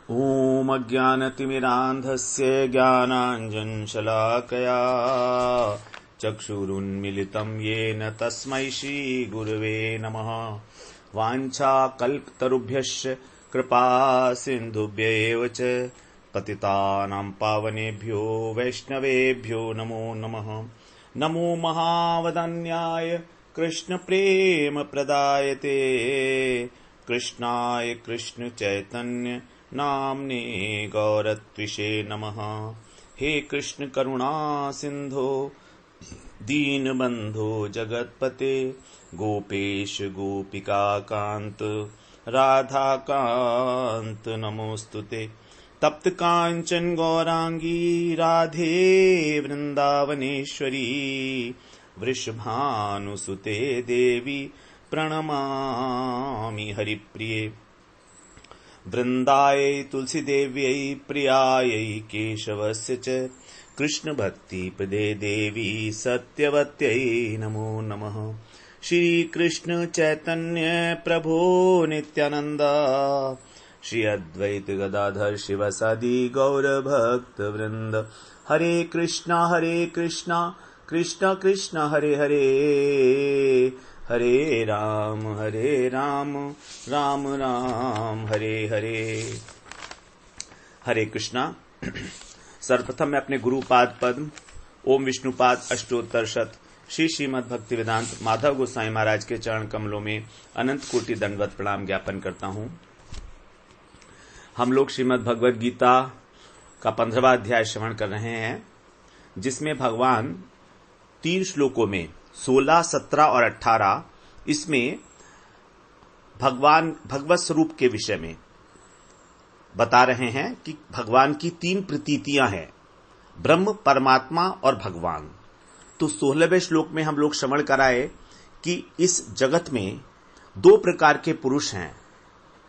ॐ अज्ञानतिमिरान्धस्य ज्ञानाञ्जनशलाकया चक्षुरुन्मिलितं येन तस्मै श्रीगुरवे नमः। वाञ्छाकल्पतरुभ्यश्च कृपासिन्धुभ्यैव च पतितानां पावनेभ्यो वैष्णवेभ्यो नमो नमः। नमो महावदन्याय कृष्णप्रेमप्रदायते कृष्णाय कृष्णचैतन्य नाम्ने गौरत्विषे नमः। हे कृष्ण करुणा सिंधो दीनबंधो जगत्पते गोपेश गोपिका कांत राधा कांत नमोस्तुते। तप्त कांचन गौरांगी राधे वृंदावनेश्वरी वृषभानुसुते देवी प्रणमामि हरिप्रिये। वृंदायै तुलसीदेव्यै प्रियायै केशवस्य च कृष्णभक्तिपदे देवी सत्यवत्यै नमो नमः। श्रीकृष्ण चैतन्य प्रभो नित्यानंद श्री अद्वैत गदाधर शिवसदि गौरभक्तवृंद। हरे कृष्णा कृष्ण कृष्ण हरे हरे हरे राम राम राम हरे हरे। हरे कृष्णा। सर्वप्रथम मैं अपने गुरुपाद पद्म ओम विष्णुपाद अष्टोत्तर शत श्री श्रीमद् भक्ति वेदांत माधव गोसाई महाराज के चरण कमलों में अनंत कोटि दंडवत प्रणाम ज्ञापन करता हूं। हम लोग श्रीमद् भगवद गीता का 15वां अध्याय श्रवण कर रहे हैं, जिसमें भगवान 3 श्लोकों में 16, 17 और 18 इसमें भगवान भगवत स्वरूप के विषय में बता रहे हैं कि भगवान की 3 प्रतीतियां हैं, ब्रह्म, परमात्मा और भगवान। तो 16वें श्लोक में हम लोग श्रवण कराए कि इस जगत में 2 प्रकार के पुरुष हैं,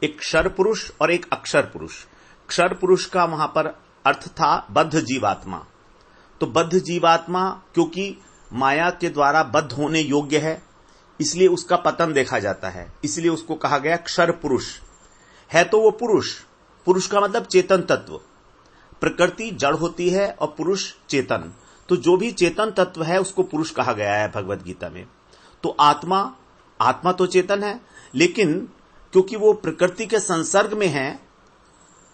एक क्षर पुरुष और एक अक्षर पुरुष। क्षर पुरुष का वहां पर अर्थ था बद्ध जीवात्मा। तो बद्ध जीवात्मा क्योंकि माया के द्वारा बद्ध होने योग्य है, इसलिए उसका पतन देखा जाता है, इसलिए उसको कहा गया क्षर पुरुष है। तो वो पुरुष का मतलब चेतन तत्व। प्रकृति जड़ होती है और पुरुष चेतन। तो जो भी चेतन तत्व है उसको पुरुष कहा गया है भगवद गीता में। तो आत्मा तो चेतन है, लेकिन क्योंकि वो प्रकृति के संसर्ग में है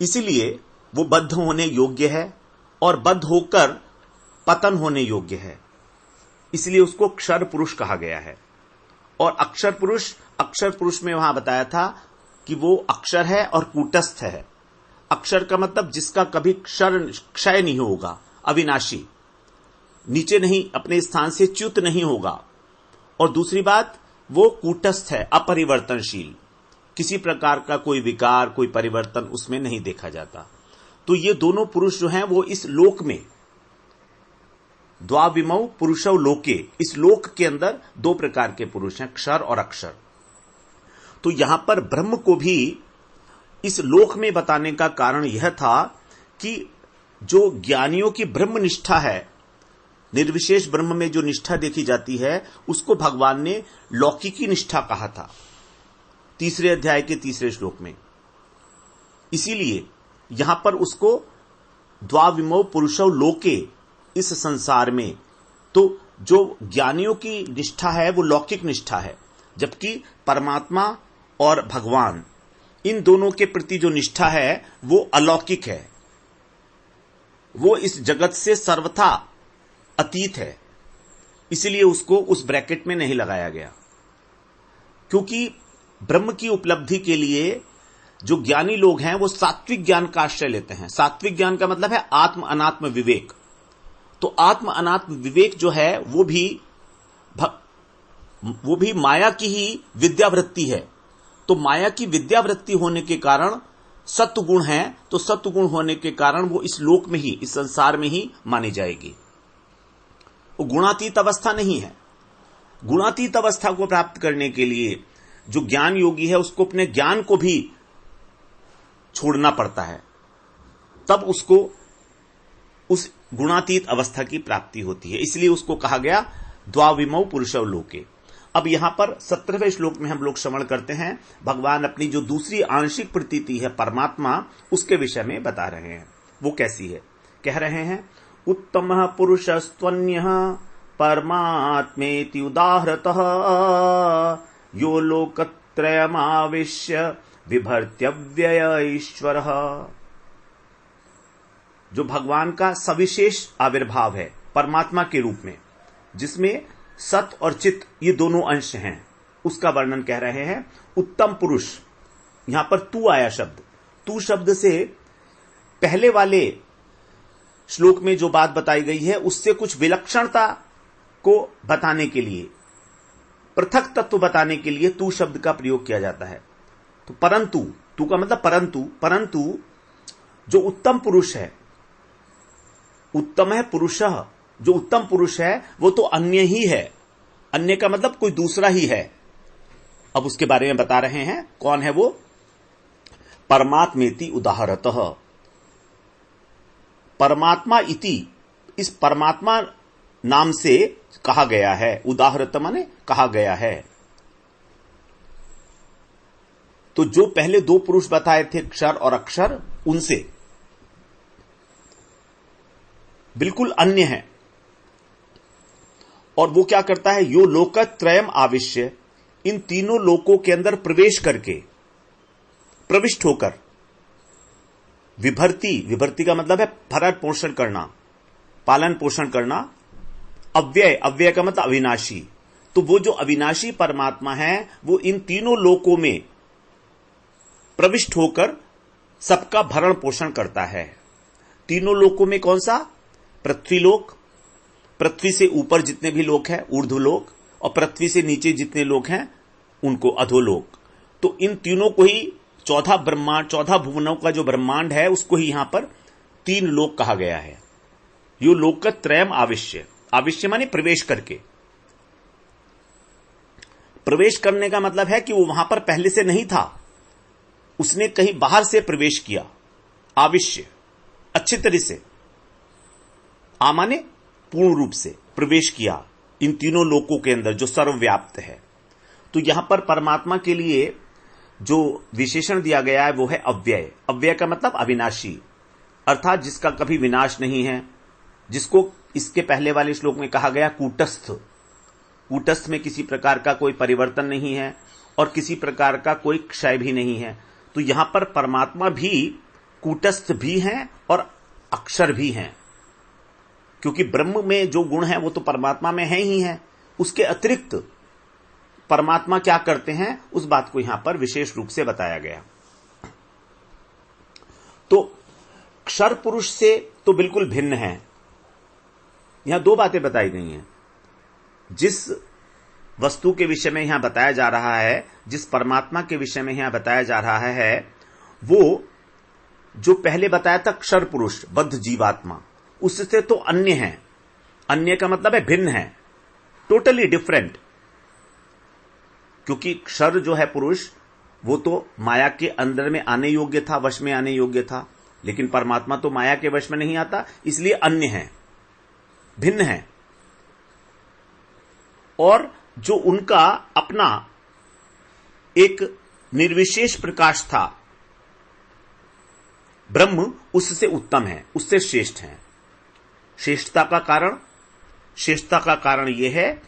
इसलिए वो बद्ध होने योग्य है और बद्ध होकर पतन होने योग्य है, इसलिए उसको क्षर पुरुष कहा गया है। और अक्षर पुरुष में वहां बताया था कि वो अक्षर है और कूटस्थ है। अक्षर का मतलब जिसका कभी क्षय नहीं होगा, अविनाशी, नीचे नहीं, अपने स्थान से च्युत नहीं होगा। और दूसरी बात, वो कूटस्थ है, अपरिवर्तनशील, किसी प्रकार का कोई विकार, कोई परिवर्तन उसमें नहीं देखा जाता। तो ये दोनों पुरुष जो हैं वो इस लोक में द्वाविमौ पुरुषौ लोके, इस लोक के अंदर 2 प्रकार के पुरुष हैं, क्षर और अक्षर। तो यहां पर ब्रह्म को भी इस लोक में बताने का कारण यह था कि जो ज्ञानियों की ब्रह्म निष्ठा है, निर्विशेष ब्रह्म में जो निष्ठा देखी जाती है, उसको भगवान ने लौकिकी निष्ठा कहा था 3 अध्याय के 3 श्लोक में। इसीलिए यहां पर उसको द्वाविमौ पुरुषौ लोके, इस संसार में तो जो ज्ञानियों की निष्ठा है वो लौकिक निष्ठा है, जबकि परमात्मा और भगवान इन दोनों के प्रति जो निष्ठा है वो अलौकिक है, वो इस जगत से सर्वथा अतीत है। इसलिए उसको उस ब्रैकेट में नहीं लगाया गया, क्योंकि ब्रह्म की उपलब्धि के लिए जो ज्ञानी लोग हैं वो सात्विक ज्ञान का आश्रय लेते हैं। सात्विक ज्ञान का मतलब है आत्म अनात्म विवेक। तो आत्म अनात्म विवेक जो है वो भी माया की ही विद्यावृत्ति है। तो माया की विद्यावृत्ति होने के कारण सत्व गुण है, तो सत्व गुण होने के कारण वो इस लोक में ही, इस संसार में ही मानी जाएगी। वो गुणातीत अवस्था नहीं है। गुणातीत अवस्था को प्राप्त करने के लिए जो ज्ञान योगी है उसको अपने ज्ञान को भी छोड़ना पड़ता है, तब उसको उस गुणातीत अवस्था की प्राप्ति होती है। इसलिए उसको कहा गया द्वाविमौ पुरुषौ लोके। अब यहां पर 17वें श्लोक में हम लोग श्रवण करते हैं, भगवान अपनी जो दूसरी आंशिक प्रतीति है परमात्मा, उसके विषय में बता रहे हैं। वो कैसी है? कह रहे हैं, उत्तमः पुरुषस्त्वन्यः परमात्मेति उदाहरतः यो लोकत्रयमाविश्य बिभर्त्यव्यय ईश्वरः। जो भगवान का सविशेष आविर्भाव है परमात्मा के रूप में, जिसमें सत और चित ये दोनों अंश हैं, उसका वर्णन कह रहे हैं। उत्तम पुरुष, यहां पर तू आया शब्द, तू शब्द से पहले वाले श्लोक में जो बात बताई गई है उससे कुछ विलक्षणता को बताने के लिए, पृथक तत्व बताने के लिए तू शब्द का प्रयोग किया जाता है। तो परंतु, तू का मतलब परंतु जो उत्तम पुरुष है, उत्तम है पुरुषः, जो उत्तम पुरुष है वो तो अन्य ही है। अन्य का मतलब कोई दूसरा ही है। अब उसके बारे में बता रहे हैं, कौन है वो? परमात्मेति उदाहरतः। परमात्मा इति, इस परमात्मा नाम से कहा गया है। उदाहरत माने कहा गया है। तो जो पहले दो पुरुष बताए थे, क्षर और अक्षर, उनसे बिल्कुल अन्य है। और वो क्या करता है? यो लोकत्रयम आविश्य, इन तीनों लोकों के अंदर प्रवेश करके, प्रविष्ट होकर, विभर्ती का मतलब है भरण पोषण करना, पालन पोषण करना। अव्यय का मतलब अविनाशी। तो वो जो अविनाशी परमात्मा है वो इन तीनों लोकों में प्रविष्ट होकर सबका भरण पोषण करता है। तीनों लोकों में कौन सा? पृथ्वी लोक, पृथ्वी से ऊपर जितने भी लोक हैं ऊर्ध्वलोक, और पृथ्वी से नीचे जितने लोक हैं उनको अधोलोक। तो इन तीनों को ही 14 ब्रह्मांड, 14 भुवनों का जो ब्रह्मांड है उसको ही यहां पर 3 लोक कहा गया है। यो लोकत्रयम आविश्य, आविश्य माने प्रवेश करके। प्रवेश करने का मतलब है कि वो वहां पर पहले से नहीं था, उसने कहीं बाहर से प्रवेश किया। आविश्य अच्छी तरह से, आ माने पूर्ण रूप से प्रवेश किया इन तीनों लोकों के अंदर जो सर्वव्याप्त है। तो यहां पर परमात्मा के लिए जो विशेषण दिया गया है वो है अव्यय। अव्यय का मतलब अविनाशी, अर्थात जिसका कभी विनाश नहीं है, जिसको इसके पहले वाले श्लोक में कहा गया कूटस्थ। कूटस्थ में किसी प्रकार का कोई परिवर्तन नहीं है और किसी प्रकार का कोई क्षय भी नहीं है। तो यहां पर परमात्मा भी कूटस्थ भी हैं और अक्षर भी हैं, क्योंकि ब्रह्म में जो गुण है वो तो परमात्मा में है ही है। उसके अतिरिक्त परमात्मा क्या करते हैं उस बात को यहां पर विशेष रूप से बताया गया। तो क्षर पुरुष से तो बिल्कुल भिन्न है। यहां 2 बातें बताई गई हैं। जिस वस्तु के विषय में यहां बताया जा रहा है, जिस परमात्मा के विषय में यहां बताया जा रहा है, वो जो पहले बताया था क्षर पुरुष, बद्ध जीवात्मा, उससे तो अन्य है। अन्य का मतलब है भिन्न है, टोटली डिफरेंट। क्योंकि क्षर जो है पुरुष वो तो माया के अंदर में आने योग्य था, वश में आने योग्य था, लेकिन परमात्मा तो माया के वश में नहीं आता, इसलिए अन्य है, भिन्न है। और जो उनका अपना एक निर्विशेष प्रकाश था ब्रह्म, उससे उत्तम है, उससे श्रेष्ठ है। श्रेष्ठता का कारण यह है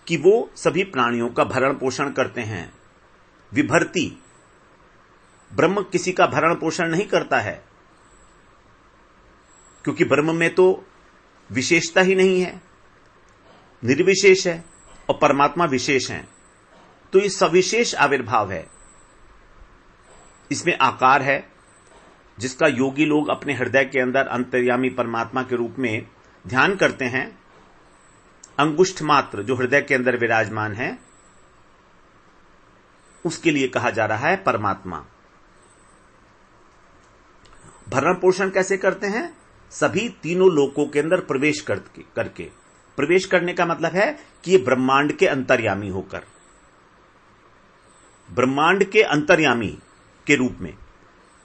कि वो सभी प्राणियों का भरण पोषण करते हैं। विभर्ती, ब्रह्म किसी का भरण पोषण नहीं करता है, क्योंकि ब्रह्म में तो विशेषता ही नहीं है, निर्विशेष है, और परमात्मा विशेष है। तो ये सविशेष आविर्भाव है। इसमें आकार है जिसका योगी लोग अपने हृदय के अंदर अंतर्यामी परमात्मा के रूप में ध्यान करते हैं। अंगुष्ठ मात्र जो हृदय के अंदर विराजमान है, उसके लिए कहा जा रहा है परमात्मा। भरण पोषण कैसे करते हैं? सभी तीनों लोकों के अंदर प्रवेश करके। प्रवेश करने का मतलब है कि ये ब्रह्मांड के अंतर्यामी होकर, ब्रह्मांड के अंतर्यामी के रूप में।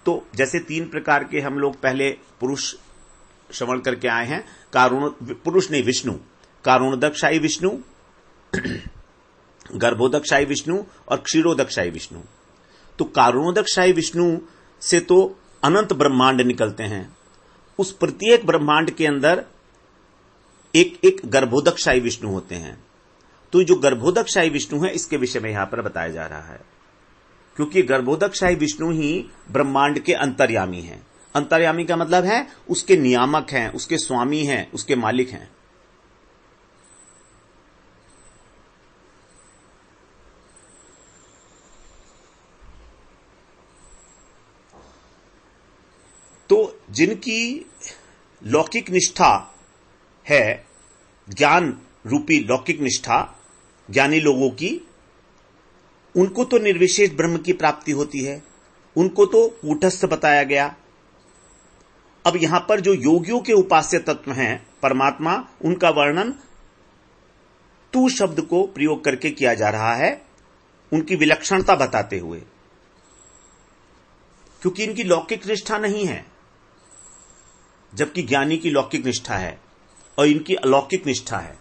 तो जैसे 3 प्रकार के हम लोग पहले पुरुष श्रवण करके आए हैं। पुरुष नहीं, विष्णु, कारुणदक्षाई विष्णु, गर्भोदकशाही विष्णु और क्षीरोदकशाही विष्णु। तो कारणोदकशाही विष्णु से तो अनंत ब्रह्मांड निकलते हैं, उस प्रत्येक ब्रह्मांड के अंदर एक एक गर्भोदकशाही विष्णु होते हैं। तो जो गर्भोदकशाही विष्णु है इसके विषय में यहां पर बताया जा रहा है, क्योंकि गर्भोदकशाही विष्णु ही ब्रह्मांड के अंतर्यामी हैं। अंतर्यामी का मतलब है उसके नियामक हैं, उसके स्वामी हैं, उसके मालिक हैं। तो जिनकी लौकिक निष्ठा है, ज्ञान रूपी लौकिक निष्ठा ज्ञानी लोगों की, उनको तो निर्विशेष ब्रह्म की प्राप्ति होती है, उनको तो कूटस्थ बताया गया। अब यहां पर जो योगियों के उपास्य तत्व हैं परमात्मा, उनका वर्णन तू शब्द को प्रयोग करके किया जा रहा है, उनकी विलक्षणता बताते हुए, क्योंकि इनकी लौकिक निष्ठा नहीं है, जबकि ज्ञानी की लौकिक निष्ठा है और इनकी अलौकिक निष्ठा है।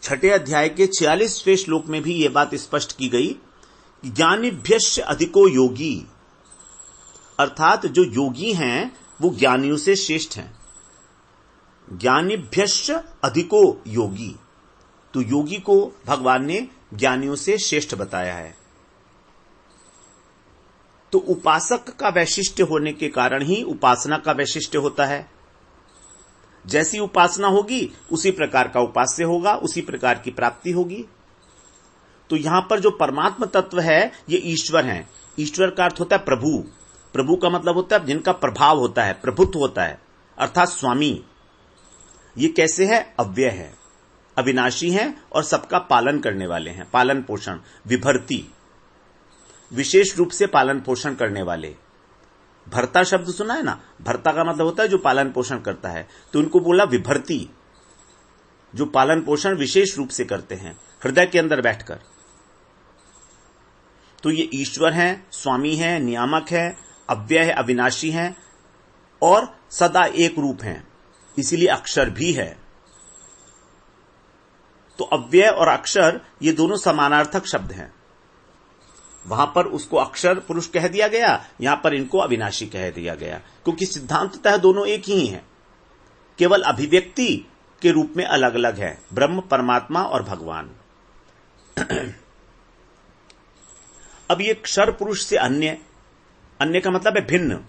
6 अध्याय के 46वें श्लोक में भी यह बात स्पष्ट की गई कि ज्ञानिभ्यश्च अधिको योगी, अर्थात जो योगी हैं वो ज्ञानियों से श्रेष्ठ हैं। ज्ञानिभ्यश्च अधिको योगी, तो योगी को भगवान ने ज्ञानियों से श्रेष्ठ बताया है। तो उपासक का वैशिष्ट्य होने के कारण ही उपासना का वैशिष्ट्य होता है। जैसी उपासना होगी उसी प्रकार का उपास्य होगा, उसी प्रकार की प्राप्ति होगी। तो यहां पर जो परमात्मा तत्व है ये ईश्वर हैं। ईश्वर का अर्थ होता है प्रभु। प्रभु का मतलब होता है जिनका प्रभाव होता है, प्रभुत्व होता है, अर्थात स्वामी। ये कैसे है? अव्यय है, अविनाशी है और सबका पालन करने वाले हैं, पालन पोषण, विभर्ति, विशेष रूप से पालन पोषण करने वाले। भर्ता शब्द सुना है ना, भर्ता का मतलब होता है जो पालन पोषण करता है, तो उनको बोला विभर्ती, जो पालन पोषण विशेष रूप से करते हैं हृदय के अंदर बैठकर। तो ये ईश्वर हैं, स्वामी हैं, नियामक हैं, अव्यय है, अविनाशी हैं और सदा एक रूप हैं, इसीलिए अक्षर भी है। तो अव्यय और अक्षर ये दोनों समानार्थक शब्द हैं। वहां पर उसको अक्षर पुरुष कह दिया गया, यहां पर इनको अविनाशी कह दिया गया, क्योंकि सिद्धांततः दोनों एक ही हैं, केवल अभिव्यक्ति के रूप में अलग अलग है, ब्रह्म, परमात्मा और भगवान। अब ये क्षर पुरुष से अन्य, अन्य का मतलब है भिन्न।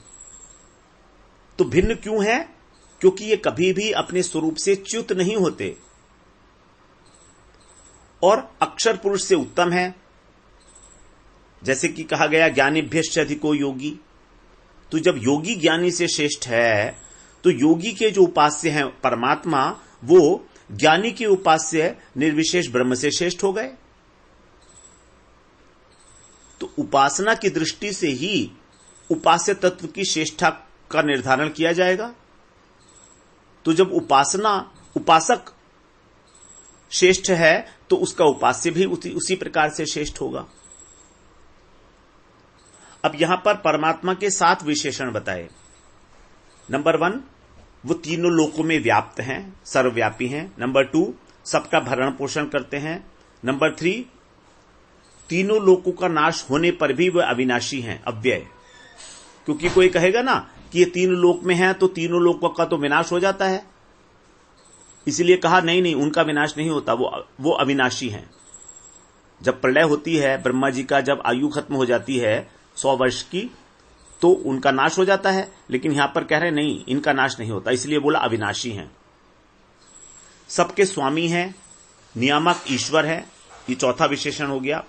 तो भिन्न क्यों है? क्योंकि ये कभी भी अपने स्वरूप से च्युत नहीं होते और अक्षर पुरुष से उत्तम है। जैसे कि कहा गया ज्ञानिभ्यश्च अधिको योगी, तो जब योगी ज्ञानी से श्रेष्ठ है तो योगी के जो उपास्य हैं परमात्मा, वो ज्ञानी के उपास्य निर्विशेष ब्रह्म से श्रेष्ठ हो गए। तो उपासना की दृष्टि से ही उपास्य तत्व की श्रेष्ठता का निर्धारण किया जाएगा। तो जब उपासक श्रेष्ठ है तो उसका उपास्य भी उसी प्रकार से श्रेष्ठ होगा। अब यहां पर परमात्मा के 7 विशेषण बताए। नंबर 1, वो तीनों लोकों में व्याप्त हैं, सर्वव्यापी हैं। नंबर 2, सबका भरण पोषण करते हैं। नंबर 3, तीनों लोकों का नाश होने पर भी वह अविनाशी हैं, अव्यय। क्योंकि कोई कहेगा ना कि ये तीनों लोक में है तो तीनों लोकों का तो विनाश हो जाता है, इसलिए कहा नहीं, उनका विनाश नहीं होता, वो अविनाशी हैं। जब प्रलय होती है, ब्रह्मा जी का जब आयु खत्म हो जाती है 100 वर्ष की, तो उनका नाश हो जाता है, लेकिन यहां पर कह रहे नहीं, इनका नाश नहीं होता, इसलिए बोला अविनाशी हैं। सबके स्वामी हैं, नियामक ईश्वर है, ये चौथा विशेषण हो गया।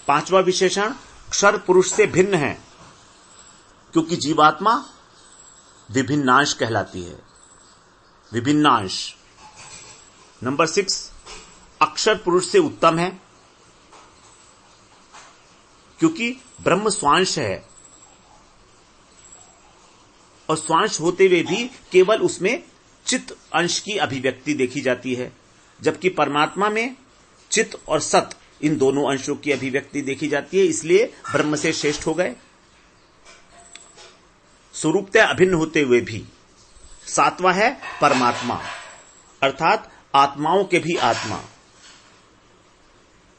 5वां विशेषण क्षर पुरुष से भिन्न है, क्योंकि जीवात्मा विभिन्नांश कहलाती है, विभिन्नांश। नंबर 6, अक्षर पुरुष से उत्तम है, क्योंकि ब्रह्म स्वांश है और स्वांश होते हुए भी केवल उसमें चित्त अंश की अभिव्यक्ति देखी जाती है, जबकि परमात्मा में चित्त और सत इन दोनों अंशों की अभिव्यक्ति देखी जाती है, इसलिए ब्रह्म से श्रेष्ठ हो गए। स्वरूपतः अभिन्न होते हुए भी। 7वां है परमात्मा, अर्थात आत्माओं के भी आत्मा,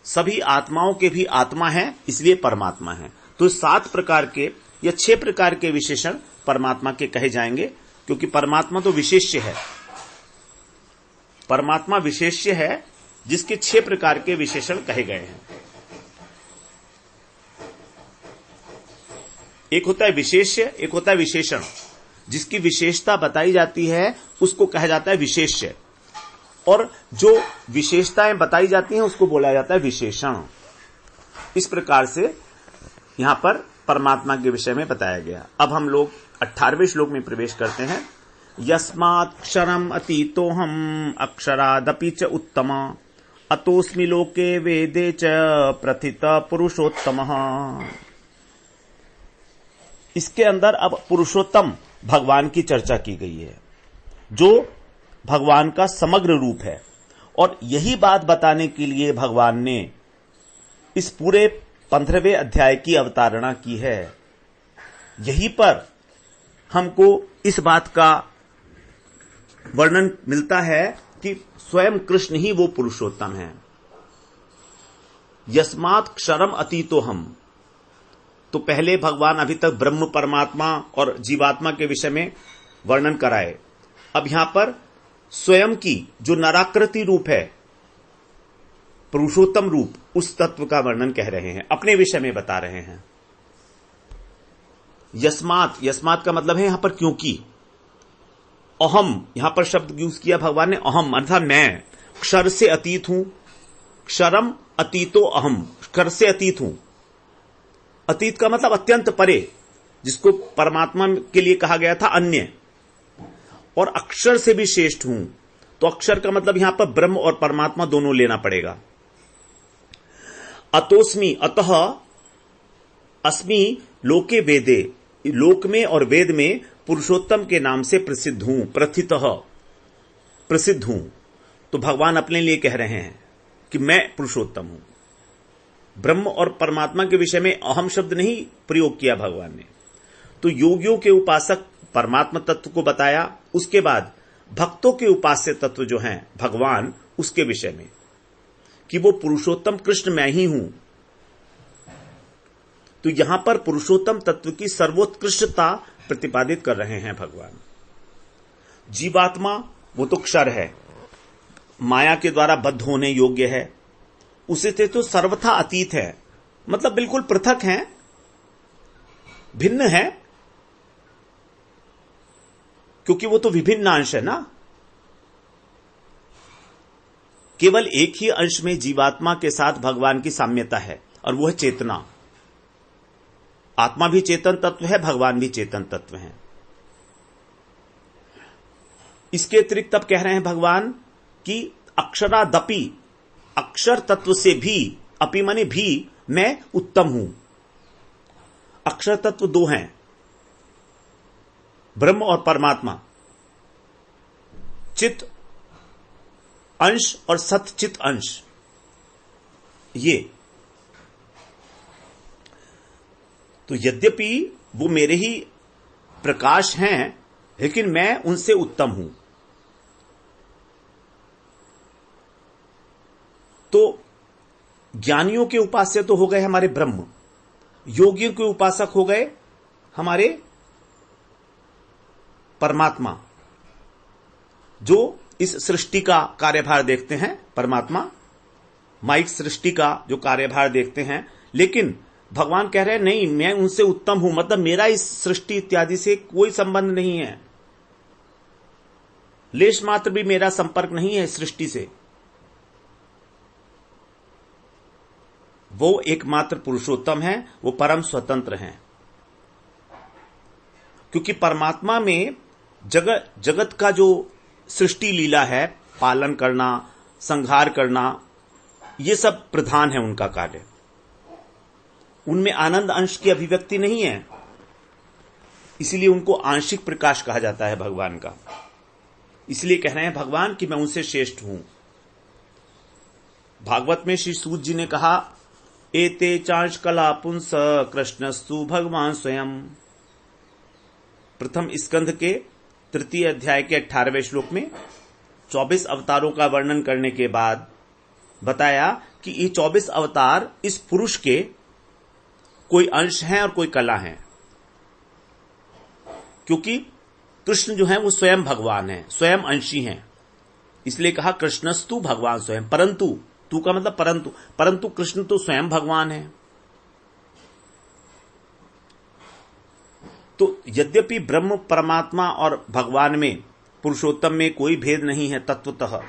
सभी आत्माओं के भी आत्मा है, इसलिए परमात्मा है। तो 7 प्रकार के या 6 प्रकार के विशेषण परमात्मा के कहे जाएंगे, क्योंकि परमात्मा तो विशेष्य है। परमात्मा विशेष्य है जिसके 6 प्रकार के विशेषण कहे गए हैं। एक होता है विशेष्य, एक होता है विशेषण। जिसकी विशेषता बताई जाती है उसको कहा जाता है विशेष्य, और जो विशेषताएं बताई जाती हैं उसको बोला जाता है विशेषण। इस प्रकार से यहां पर परमात्मा के विषय में बताया गया। अब हम लोग 18वें श्लोक में प्रवेश करते हैं। यस्मात्क्षरम अतीतोहम अक्षरादपि च उत्तम अतोस्मि लोके वेदे च प्रथित पुरुषोत्तमः। इसके अंदर अब पुरुषोत्तम भगवान की चर्चा की गई है, जो भगवान का समग्र रूप है। और यही बात बताने के लिए भगवान ने इस पूरे 15वें अध्याय की अवतारणा की है। यहीं पर हमको इस बात का वर्णन मिलता है कि स्वयं कृष्ण ही वो पुरुषोत्तम है। यस्मात् क्षरम अतीतोहम, तो पहले भगवान अभी तक ब्रह्म, परमात्मा और जीवात्मा के विषय में वर्णन कराए। अब यहां पर स्वयं की जो नराकृति रूप है, पुरुषोत्तम रूप, उस तत्व का वर्णन कह रहे हैं, अपने विषय में बता रहे हैं। यस्मात्, यस्मात् का मतलब है यहां पर क्योंकि। अहम, यहां पर शब्द यूज किया भगवान ने, अहम अर्थात मैं क्षर से अतीत हूं। क्षरम अतीतो अहम, क्षर से अतीत हूं। अतीत का मतलब अत्यंत परे, जिसको परमात्मा के लिए कहा गया था अन्य, और अक्षर से भी श्रेष्ठ हूं। तो अक्षर का मतलब यहां पर ब्रह्म और परमात्मा दोनों लेना पड़ेगा। अतोस्मि, अतः अस्मि लोके वेदे, लोक में और वेद में पुरुषोत्तम के नाम से प्रसिद्ध हूं, प्रथितः, प्रसिद्ध हूं। तो भगवान अपने लिए कह रहे हैं कि मैं पुरुषोत्तम हूं। ब्रह्म और परमात्मा के विषय में अहम शब्द नहीं प्रयोग किया भगवान ने। तो योगियों के उपासक परमात्मा तत्व को बताया, उसके बाद भक्तों के उपास्य तत्व जो हैं भगवान, उसके विषय में कि वो पुरुषोत्तम कृष्ण मैं ही हूं। तो यहां पर पुरुषोत्तम तत्व की सर्वोत्कृष्टता प्रतिपादित कर रहे हैं भगवान। जीवात्मा वो तो क्षर है, माया के द्वारा बद्ध होने योग्य है, उसे तो सर्वथा अतीत है, मतलब बिल्कुल पृथक है, भिन्न है, क्योंकि वो तो विभिन्न अंश है ना। केवल एक ही अंश में जीवात्मा के साथ भगवान की साम्यता है, और वो है चेतना। आत्मा भी चेतन तत्व है, भगवान भी चेतन तत्व है। इसके अतिरिक्त अब कह रहे हैं भगवान कि अक्षरादपि, अक्षर तत्व से भी, अपि माने भी, मैं उत्तम हूं। अक्षर तत्व 2 हैं, ब्रह्म और परमात्मा, चित अंश और सतचित अंश। ये तो यद्यपि वो मेरे ही प्रकाश हैं, लेकिन मैं उनसे उत्तम हूं। तो ज्ञानियों के उपास्य तो हो गए हमारे ब्रह्म, योगियों के उपासक हो गए हमारे परमात्मा, जो इस सृष्टि का कार्यभार देखते हैं। परमात्मा माइक सृष्टि का जो कार्यभार देखते हैं, लेकिन भगवान कह रहे हैं नहीं, मैं उनसे उत्तम हूं, मतलब मेरा इस सृष्टि इत्यादि से कोई संबंध नहीं है, लेश मात्र भी मेरा संपर्क नहीं है सृष्टि से। वो एकमात्र पुरुषोत्तम है, वो परम स्वतंत्र हैं। क्योंकि परमात्मा में जगत का जो सृष्टि लीला है, पालन करना, संहार करना, ये सब प्रधान है उनका कार्य। उनमें आनंद अंश की अभिव्यक्ति नहीं है, इसलिए उनको आंशिक प्रकाश कहा जाता है भगवान का। इसलिए कह रहे हैं भगवान कि मैं उनसे श्रेष्ठ हूं। भागवत में श्री सूत जी ने कहा, एते चांश कला पुंस कृष्णस्तु भगवान स्वयं। प्रथम स्कंध के 3 अध्याय के 18वें श्लोक में 24 अवतारों का वर्णन करने के बाद बताया कि ये 24 अवतार इस पुरुष के कोई अंश हैं और कोई कला हैं, क्योंकि कृष्ण जो है वो स्वयं भगवान है, स्वयं अंशी हैं। इसलिए कहा कृष्णस्तु भगवान स्वयं, परंतु, तू का मतलब परंतु कृष्ण तो स्वयं भगवान है। तो यद्यपि ब्रह्म परमात्मा और भगवान में, पुरुषोत्तम में कोई भेद नहीं है तत्वतः,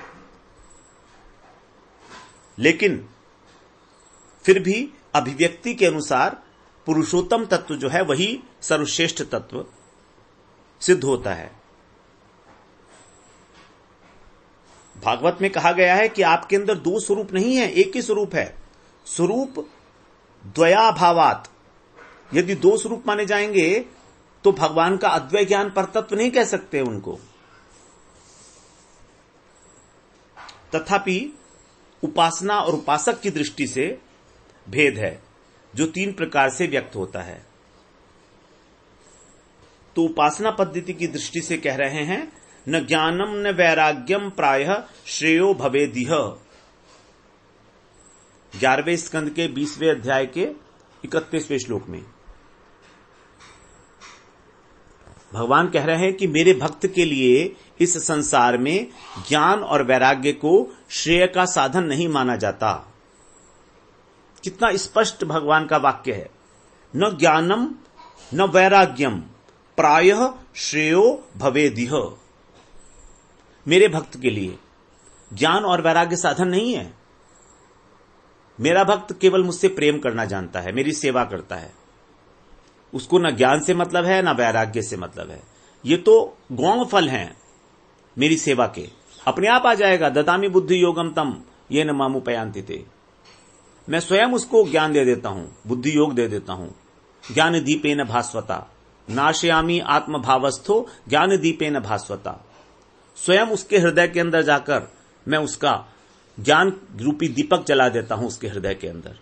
लेकिन फिर भी अभिव्यक्ति के अनुसार पुरुषोत्तम तत्व जो है वही सर्वश्रेष्ठ तत्व सिद्ध होता है। भागवत में कहा गया है कि आपके अंदर दो स्वरूप नहीं है, एक ही स्वरूप है। स्वरूप द्वयाभावात, यदि दो स्वरूप माने जाएंगे तो भगवान का अद्वय ज्ञान पर तत्व नहीं कह सकते उनको। तथापि उपासना और उपासक की दृष्टि से भेद है, जो 3 प्रकार से व्यक्त होता है। तो उपासना पद्धति की दृष्टि से कह रहे हैं, न ज्ञानम न वैराग्यम प्रायः श्रेयो भवेदिह। 11वें स्कंद के 20वें अध्याय के 31वें श्लोक में भगवान कह रहे हैं कि मेरे भक्त के लिए इस संसार में ज्ञान और वैराग्य को श्रेय का साधन नहीं माना जाता। कितना स्पष्ट भगवान का वाक्य है, न ज्ञानम न वैराग्यम प्रायः श्रेयो भवेदिह। मेरे भक्त के लिए ज्ञान और वैराग्य साधन नहीं है। मेरा भक्त केवल मुझसे प्रेम करना जानता है, मेरी सेवा करता है, उसको न ज्ञान से मतलब है न वैराग्य से मतलब है। ये तो गौण फल हैं मेरी सेवा के, अपने आप आ जाएगा। ददामि बुद्धि योगम तम ये न मामुपयांति ते। मैं स्वयं उसको ज्ञान दे देता हूं, बुद्धि योग दे देता हूं। ज्ञान दीपेन भास्वता नाशयामी आत्मभावस्थो ज्ञान दीपेन भास्वता। स्वयं उसके हृदय के अंदर जाकर मैं उसका ज्ञान रूपी दीपक जला देता हूं उसके हृदय के अंदर,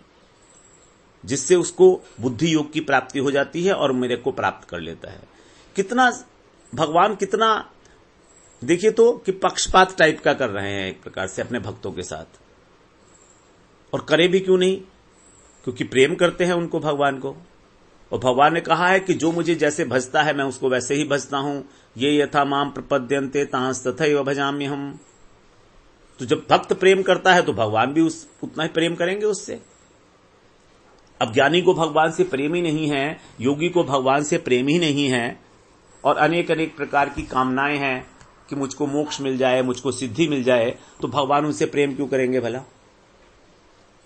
जिससे उसको बुद्धि योग की प्राप्ति हो जाती है और मेरे को प्राप्त कर लेता है। कितना भगवान, कितना देखिए तो कि पक्षपात टाइप का कर रहे हैं एक प्रकार से अपने भक्तों के साथ। और करे भी क्यों नहीं, क्योंकि प्रेम करते हैं उनको, भगवान को। और भगवान ने कहा है कि जो मुझे जैसे भजता है मैं उसको वैसे ही भजता हूं। ये यथा माम प्रपद्यन्ते तांस तथैव भजामि हम। तो जब भक्त प्रेम करता है तो भगवान भी उतना ही प्रेम करेंगे उससे। अब ज्ञानी को भगवान से प्रेम ही नहीं है, योगी को भगवान से प्रेम ही नहीं है, और अनेक अनेक प्रकार की कामनाएं हैं कि मुझको मोक्ष मिल जाए, मुझको सिद्धि मिल जाए, तो भगवान उनसे प्रेम क्यों करेंगे भला?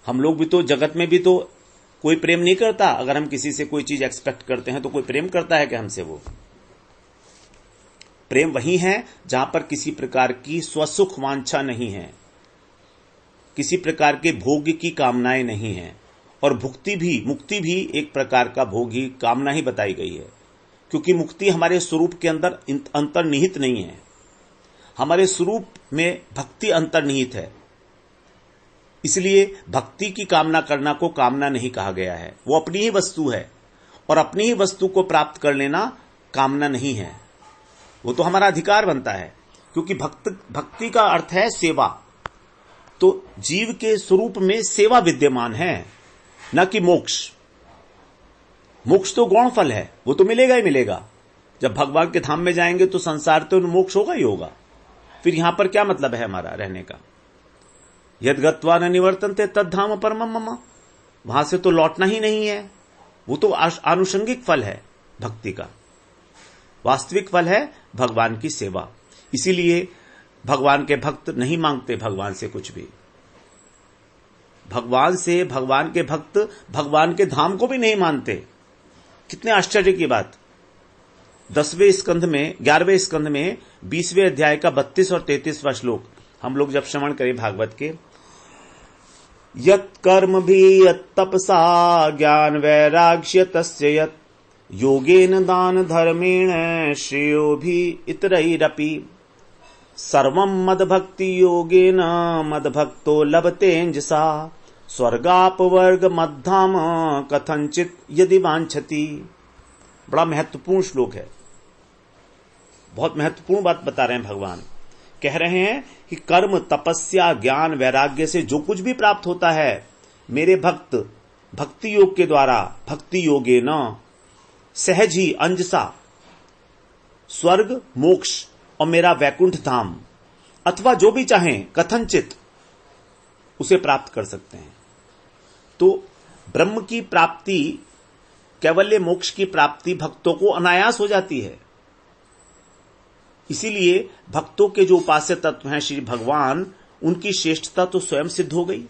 हम लोग भी तो, जगत में भी तो कोई प्रेम नहीं करता। अगर हम किसी से कोई चीज एक्सपेक्ट करते हैं तो कोई प्रेम करता है कि हमसे? वो प्रेम वही है जहां पर किसी प्रकार की स्वसुख वांछा नहीं है, किसी प्रकार के भोग की कामनाएं नहीं है। और मुक्ति भी एक प्रकार का भोग ही, कामना ही बताई गई है, क्योंकि मुक्ति हमारे स्वरूप के अंदर अंतर्निहित नहीं है। हमारे स्वरूप में भक्ति अंतर्निहित है, इसलिए भक्ति की कामना करना को कामना नहीं कहा गया है। वो अपनी ही वस्तु है, और अपनी ही वस्तु को प्राप्त कर लेना कामना नहीं है, वो तो हमारा अधिकार बनता है। क्योंकि भक्ति का अर्थ है सेवा। तो जीव के स्वरूप में सेवा विद्यमान है, न कि मोक्ष। मोक्ष तो गौण फल है, वो तो मिलेगा ही मिलेगा। जब भगवान के धाम में जाएंगे तो संसार तो मोक्ष होगा ही होगा। फिर यहां पर क्या मतलब है हमारा रहने का? यद गत्वा न निवर्तन्ते तद्धाम परमम मम। वहां से तो लौटना ही नहीं है। वो तो आनुषंगिक फल है भक्ति का। वास्तविक फल है भगवान की सेवा। इसीलिए भगवान के भक्त नहीं मांगते भगवान से कुछ भी। भगवान से, भगवान के भक्त भगवान के धाम को भी नहीं मानते। कितने आश्चर्य की बात। 10वें स्कंध में, 11वें स्कंध में 20वें अध्याय का 32 और 33वां श्लोक हम लोग जब श्रवण करें भागवत के, यत् कर्म भी यत् तपसा ज्ञान वैराग्य तस्य यत् योगेन दान धर्मेण श्रेयो भी इतरैरपि सर्वं मद्भक्ति योगेन मद्भक्तो लभतेऽंजसा स्वर्गापवर्ग मद्धाम कथंचित यदि वांछति। बड़ा महत्वपूर्ण श्लोक है, बहुत महत्वपूर्ण बात बता रहे हैं भगवान कह रहे हैं कि कर्म, तपस्या, ज्ञान, वैराग्य से जो कुछ भी प्राप्त होता है, मेरे भक्त भक्ति योग के द्वारा, भक्ति योगे न सहज ही अंजसा स्वर्ग, मोक्ष और मेरा वैकुंठ धाम अथवा जो भी चाहें कथनचित उसे प्राप्त कर सकते हैं। तो ब्रह्म की प्राप्ति, कैवल्य मोक्ष की प्राप्ति भक्तों को अनायास हो जाती है। इसीलिए भक्तों के जो उपास्य तत्व हैं श्री भगवान, उनकी श्रेष्ठता तो स्वयं सिद्ध हो गई।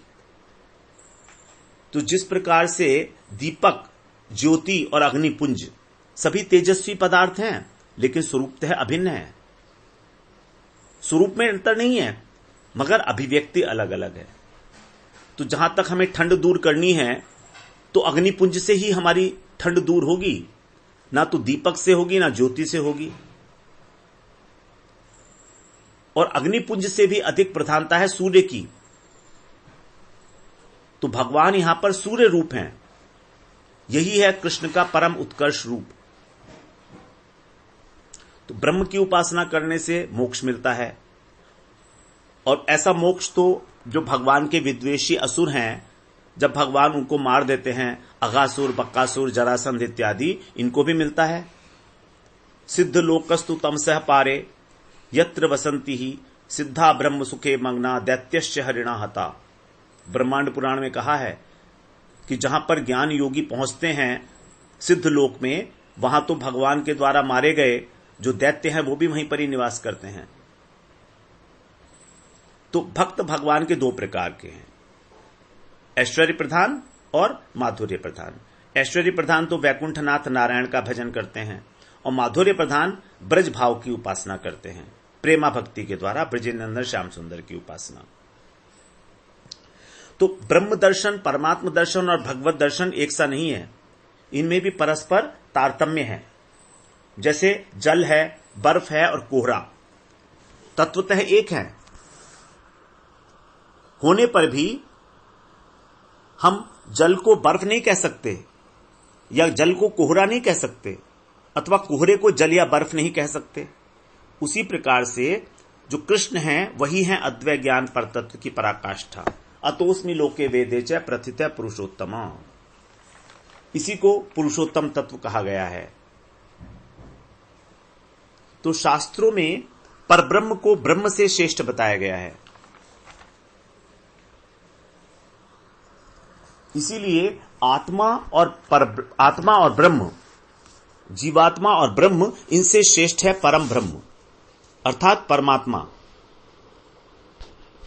तो जिस प्रकार से दीपक, ज्योति और अग्निपुंज सभी तेजस्वी पदार्थ हैं, लेकिन स्वरूपतः अभिन्न है। स्वरूप में अंतर नहीं है, मगर अभिव्यक्ति अलग अलग है। तो जहां तक हमें ठंड दूर करनी है, तो अग्निपुंज से ही हमारी ठंड दूर होगी, ना तो दीपक से होगी, ना ज्योति से होगी। और अग्निपुंज से भी अधिक प्रधानता है सूर्य की। तो भगवान यहां पर सूर्य रूप हैं। यही है कृष्ण का परम उत्कर्ष रूप। तो ब्रह्म की उपासना करने से मोक्ष मिलता है, और ऐसा मोक्ष तो जो भगवान के विद्वेषी असुर हैं, जब भगवान उनको मार देते हैं, अघासुर, बक्कासुर, जरासंध इत्यादि, इनको भी मिलता है। सिद्ध लोकस्तु तमसः पारे यत्र वसंती ही सिद्धा ब्रह्म सुखे मग्ना दैत्यश्च हरिणा हता। ब्रह्मांड पुराण में कहा है कि जहां पर ज्ञान योगी पहुंचते हैं सिद्ध लोक में, वहां तो भगवान के द्वारा मारे गए जो दैत्य हैं वो भी वहीं पर ही निवास करते हैं। तो भक्त भगवान के दो प्रकार के हैं, ऐश्वर्य प्रधान और माधुर्य प्रधान। ऐश्वर्य प्रधान तो वैकुंठनाथ नारायण का भजन करते हैं, और माधुर्य प्रधान ब्रज भाव की उपासना करते हैं, प्रेमा भक्ति के द्वारा ब्रजेंद्र श्याम सुंदर की उपासना। तो ब्रह्म दर्शन, परमात्म दर्शन और भगवत दर्शन एक सा नहीं है, इनमें भी परस्पर तारतम्य है। जैसे जल है, बर्फ है और कोहरा तत्वतः एक है, होने पर भी हम जल को बर्फ नहीं कह सकते, या जल को कोहरा नहीं कह सकते, अथवा कोहरे को जल या बर्फ नहीं कह सकते। उसी प्रकार से जो कृष्ण हैं वही हैं अद्वैत ज्ञान पर तत्व की पराकाष्ठा। अतोस्मि लोके वेदे च प्रथितः पुरुषोत्तम। इसी को पुरुषोत्तम तत्व कहा गया है। तो शास्त्रों में परब्रह्म को ब्रह्म से श्रेष्ठ बताया गया है। इसीलिए आत्मा और ब्रह्म, जीवात्मा और ब्रह्म, इनसे श्रेष्ठ है परम ब्रह्म अर्थात परमात्मा।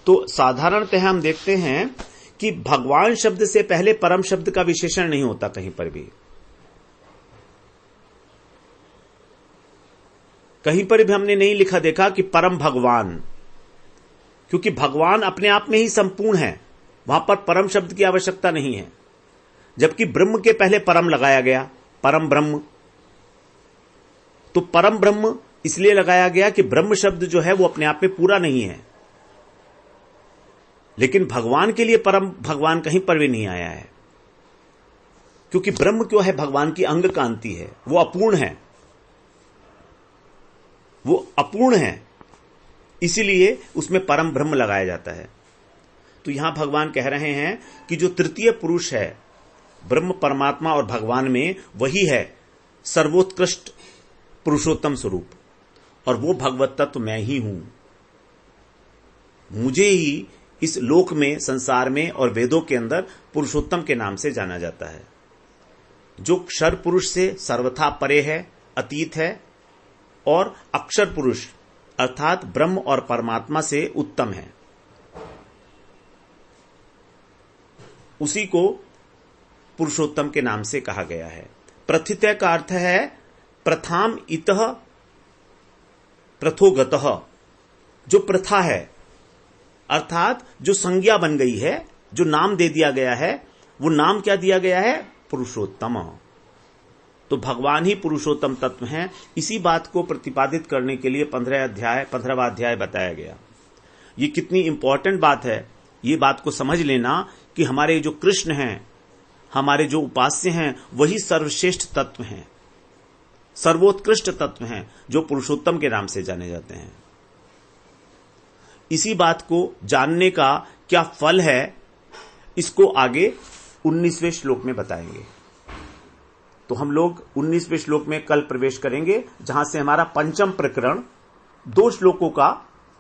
तो साधारणतः हम देखते हैं कि भगवान शब्द से पहले परम शब्द का विशेषण नहीं होता कहीं पर भी। कहीं पर भी हमने नहीं लिखा देखा कि परम भगवान, क्योंकि भगवान अपने आप में ही संपूर्ण है, वहां पर परम शब्द की आवश्यकता नहीं है। जबकि ब्रह्म के पहले परम लगाया गया, परम ब्रह्म। तो परम ब्रह्म इसलिए लगाया गया कि ब्रह्म शब्द जो है वो अपने आप में पूरा नहीं है, लेकिन भगवान के लिए परम भगवान कहीं पर भी नहीं आया है, क्योंकि ब्रह्म क्यों है, भगवान की अंग कांति है, वो अपूर्ण है, वो अपूर्ण है, इसीलिए उसमें परम ब्रह्म लगाया जाता है। तो यहां भगवान कह रहे हैं कि जो तृतीय पुरुष है ब्रह्म, परमात्मा और भगवान में, वही है सर्वोत्कृष्ट पुरुषोत्तम स्वरूप, और वो भगवत तत्व मैं ही हूं। मुझे ही इस लोक में, संसार में और वेदों के अंदर पुरुषोत्तम के नाम से जाना जाता है, जो क्षर पुरुष से सर्वथा परे है, अतीत है, और अक्षर पुरुष अर्थात ब्रह्म और परमात्मा से उत्तम है। उसी को पुरुषोत्तम के नाम से कहा गया है। प्रथितः का अर्थ है प्रथाम इतः प्रथोगतः, जो प्रथा है अर्थात जो संज्ञा बन गई है, जो नाम दे दिया गया है, वो नाम क्या दिया गया है, पुरुषोत्तम। तो भगवान ही पुरुषोत्तम तत्व हैं। इसी बात को प्रतिपादित करने के लिए 15वां अध्याय बताया गया। ये कितनी इंपॉर्टेंट बात है, ये बात को समझ लेना कि हमारे जो कृष्ण हैं, हमारे जो उपास्य हैं, वही सर्वश्रेष्ठ तत्व हैं, सर्वोत्कृष्ट तत्व हैं, जो पुरुषोत्तम के नाम से जाने जाते हैं। इसी बात को जानने का क्या फल है, इसको आगे 19वें श्लोक में बताएंगे। तो हम लोग 19वें श्लोक में कल प्रवेश करेंगे, जहां से हमारा पंचम प्रकरण 2 श्लोकों का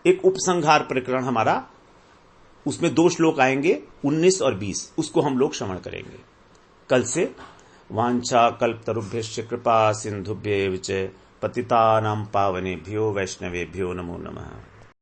एक उपसंहार प्रकरण हमारा, उसमें 2 श्लोक आएंगे 19 और 20, उसको हम लोग श्रवण करेंगे कल से। वांछा कल्पतरुभ्यश्च कृपा सिंधुभ्येव च पतितानां पावनेभ्यो वैष्णवेभ्यो नमो नमः।